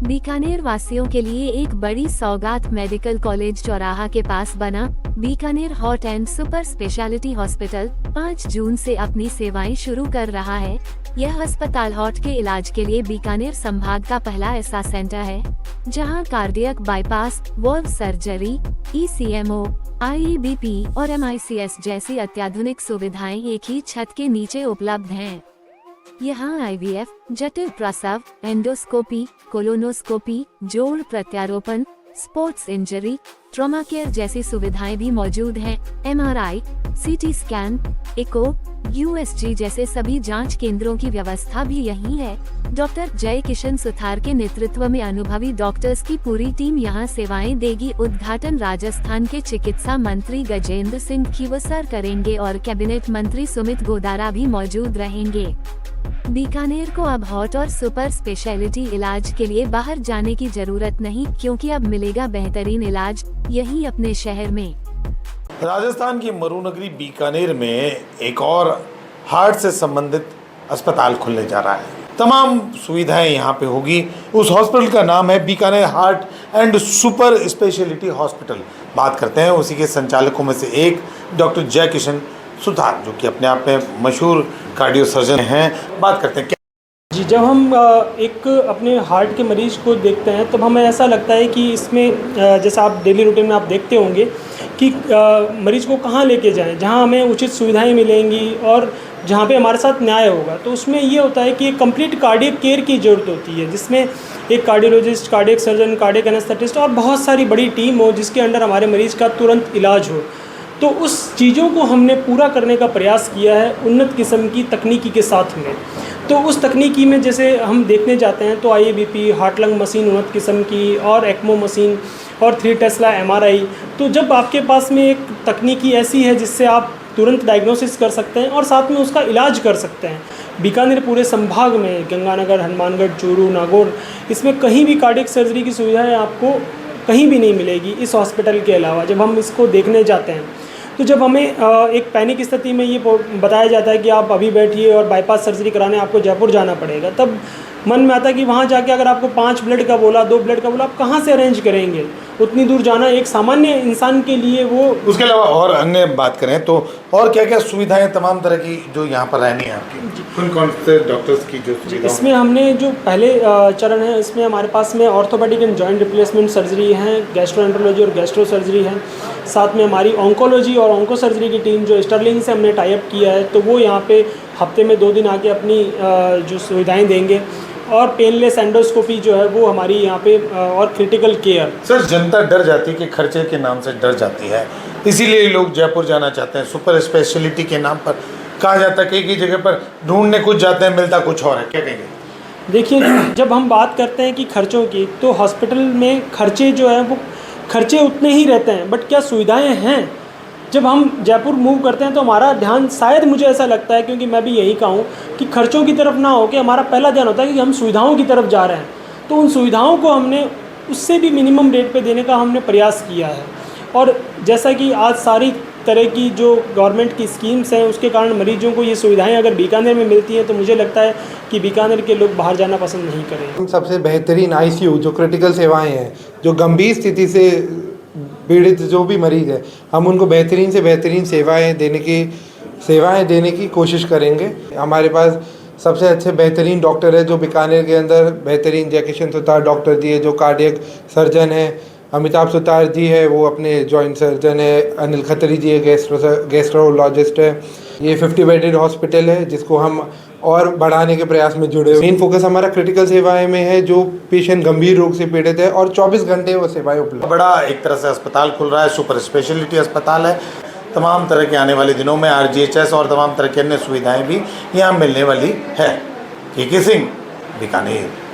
बीकानेर वासियों के लिए एक बड़ी सौगात मेडिकल कॉलेज चौराहा के पास बना Bikaner hot and super speciality hospital 5 जून से अपनी सेवाएं शुरू कर रहा है। यह अस्पताल हॉट के इलाज के लिए बीकानेर संभाग का पहला ऐसा सेंटर है जहां cardiac bypass, valve surgery, ECMO, IEBP और MICS जैसी अत्याधुनिक सुविधाएं एक ही छत के नीचे उपलब्ध हैं। यहाँ IVF, जटिल प्रसव, एंडोस्कोपी, कोलोनोस्कोपी, जोड़ प्रत्यारोपण, स्पोर्ट्स इंजरी, ट्रॉमा केयर जैसी सुविधाएं भी मौजूद हैं। MRI, CT scan, echo, USG जैसे सभी जांच केंद्रों की व्यवस्था भी यहीं है। डॉक्टर जय किशन सुथार के नेतृत्व में अनुभवी डॉक्टर्स की पूरी टीम यहां सेवाएं देगी। उद्घाटन राजस्थान के चिकित्सा मंत्री गजेंद्र सिंह खीवसर करेंगे और कैबिनेट मंत्री सुमित गोदारा भी मौजूद रहेंगे। बीकानेर को अब हॉट और सुपर स्पेशलिटी इलाज के लिए बाहर जाने की जरूरत नहीं, क्योंकि अब मिलेगा बेहतरीन इलाज यहीं अपने शहर में। राजस्थान की मरुनगरी बीकानेर में एक और हार्ट से संबंधित अस्पताल खुलने जा रहा है। तमाम सुविधाएं यहाँ पे होगी। उस हॉस्पिटल का नाम है Bikaner heart and super speciality hospital. बात करते हैं उसी के संचालकों में से एक डॉक्टर जय किशन सुथार, जो कि अपने आप में मशहूर कार्डियो सर्जन हैं। बात करते हैं जी, जब हम एक अपने हार्ट के मरीज़ को देखते हैं तब हमें ऐसा लगता है कि इसमें जैसा आप डेली रूटीन में आप देखते होंगे कि मरीज़ को कहाँ लेके जाएं, जहाँ हमें उचित सुविधाएं मिलेंगी और जहाँ पे हमारे साथ न्याय होगा। तो उसमें ये होता है कि एक कंप्लीट कार्डियक केयर की ज़रूरत होती है, जिसमें एक cardiologist, cardiac surgeon, cardiac anaesthetist और बहुत सारी बड़ी टीम हो जिसके अंडर हमारे मरीज़ का तुरंत इलाज हो। तो उस चीज़ों को हमने पूरा करने का प्रयास किया है उन्नत किस्म की तकनीकी के साथ में। तो उस तकनीकी में जैसे हम देखने जाते हैं तो IEBP, हार्ट लंग मशीन उन्नत किस्म की और ECMO मशीन और 3 टेस्ला MRI। तो जब आपके पास में एक तकनीकी ऐसी है जिससे आप तुरंत डायग्नोसिस कर सकते हैं और साथ में उसका इलाज कर सकते हैं। बीकानेर पूरे संभाग में गंगानगर, हनुमानगढ़, चूरू, नागौर, इसमें कहीं भी कार्डियक सर्जरी की सुविधाएँ आपको कहीं भी नहीं मिलेगी इस हॉस्पिटल के अलावा। जब हम इसको देखने जाते हैं तो जब हमें एक पैनिक स्थिति में ये बताया जाता है कि आप अभी बैठिए और बाईपास सर्जरी कराने आपको जयपुर जाना पड़ेगा, तब मन में आता है कि वहाँ जाके अगर आपको 5 ब्लड का बोला, 2 ब्लड का बोला, आप कहाँ से अरेंज करेंगे? उतनी दूर जाना एक सामान्य इंसान के लिए वो। उसके अलावा और अन्य बात करें तो और क्या क्या सुविधाएं तमाम तरह की जो यहाँ पर रहनी है आपकी, कौन से डॉक्टर्स की जो सुविधा? इसमें हमने जो पहले चरण है इसमें हमारे पास में orthopaedic and joint replacement surgery है, गैस्ट्रोएंट्रोलॉजी और गैस्ट्रो सर्जरी है। साथ में हमारी ऑन्कोलॉजी और ऑन्को सर्जरी की टीम जो स्टर्लिंग से हमने टाई अप किया है, तो वो यहाँ पे हफ्ते में 2 दिन आके अपनी जो सुविधाएं देंगे। और पेनलेस एंडोस्कोपी जो है वो हमारी यहाँ पे और क्रिटिकल केयर। सर, जनता डर जाती है कि खर्चे के नाम से डर जाती है, इसीलिए लोग जयपुर जाना चाहते हैं। सुपर स्पेशलिटी के नाम पर कहा जाता है कि एक ही जगह पर ढूंढने कुछ जाते हैं, मिलता कुछ और है। क्या कहेंगे? देखिए, जब हम बात करते हैं कि खर्चों की, तो हॉस्पिटल में खर्चे जो है वो खर्चे उतने ही रहते हैं, बट क्या सुविधाएँ हैं? जब हम जयपुर मूव करते हैं तो हमारा ध्यान, शायद मुझे ऐसा लगता है, क्योंकि मैं भी यही कहूँ कि खर्चों की तरफ ना हो के हमारा पहला ध्यान होता है कि हम सुविधाओं की तरफ जा रहे हैं। तो उन सुविधाओं को हमने उससे भी मिनिमम रेट पे देने का हमने प्रयास किया है। और जैसा कि आज सारी तरह की जो गवर्नमेंट की स्कीम्स हैं उसके कारण मरीजों को ये सुविधाएं अगर बीकानेर में मिलती हैं तो मुझे लगता है कि बीकानेर के लोग बाहर जाना पसंद नहीं करेंगे। सबसे बेहतरीन ICU जो क्रिटिकल सेवाएँ हैं, जो गंभीर स्थिति से पीड़ित जो भी मरीज़ है, हम उनको बेहतरीन से बेहतरीन सेवाएं देने की कोशिश करेंगे। हमारे पास सबसे अच्छे बेहतरीन डॉक्टर है जो बीकानेर के अंदर बेहतरीन जय किशन सुथार डॉक्टर जी है जो कार्डियक सर्जन है, अमिताभ सुतार जी है वो अपने जॉइंट सर्जन है, अनिल खत्री जी है गैस्ट्रोलॉजिस्ट है। ये 50 बेडेड हॉस्पिटल है जिसको हम और बढ़ाने के प्रयास में जुड़े हुए। मेन फोकस हमारा क्रिटिकल सेवाएं में है, जो पेशेंट गंभीर रोग से पीड़ित है और 24 घंटे वो सेवाएं उपलब्ध। बड़ा एक तरह से अस्पताल खुल रहा है, सुपर स्पेशलिटी अस्पताल है। तमाम तरह के आने वाले दिनों में RGHS और तमाम तरह की अन्य सुविधाएं भी यहाँ मिलने वाली है। के सिंह, बीकानेर।